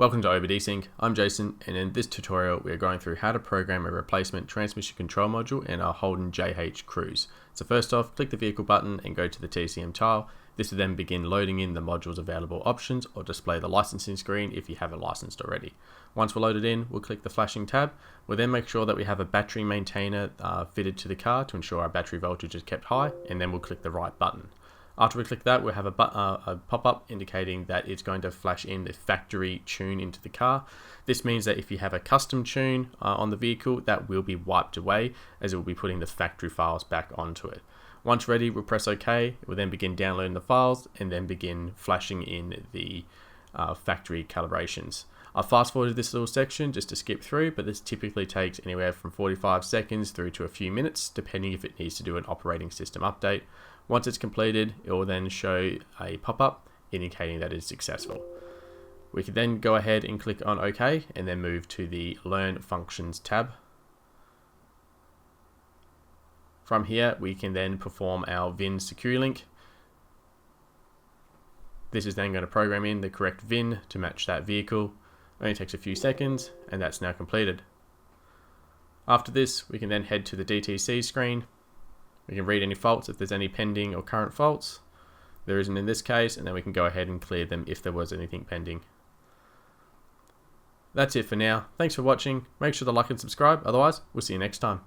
Welcome to OBDSync. I'm Jason, and in this tutorial we are going through how to program a replacement transmission control module in our Holden JH Cruze. So first off, click the vehicle button and go to the TCM tile. This will then begin loading in the module's available options or display the licensing screen if you haven't licensed already. Once we're loaded in, we'll click the flashing tab. We'll then make sure that we have a battery maintainer fitted to the car to ensure our battery voltage is kept high, and then we'll click the right button. After we click that, we'll have a pop-up indicating that it's going to flash in the factory tune into the car. This means that if you have a custom tune on the vehicle, that will be wiped away as it will be putting the factory files back onto it. Once ready, we'll press OK. We'll then begin downloading the files and then begin flashing in the factory calibrations. I've fast forwarded this little section just to skip through, but this typically takes anywhere from 45 seconds through to a few minutes, depending if it needs to do an operating system update. Once it's completed, it will then show a pop-up indicating that it's successful. We can then go ahead and click on OK and then move to the Learn Functions tab. From here, we can then perform our VIN Security Link. This is then going to program in the correct VIN to match that vehicle. It only takes a few seconds, and that's now completed. After this, we can then head to the DTC screen. We can read any faults if there's any pending or current faults. There isn't in this case, and then we can go ahead and clear them if there was anything pending. That's it for now. Thanks for watching. Make sure to like and subscribe. Otherwise, we'll see you next time.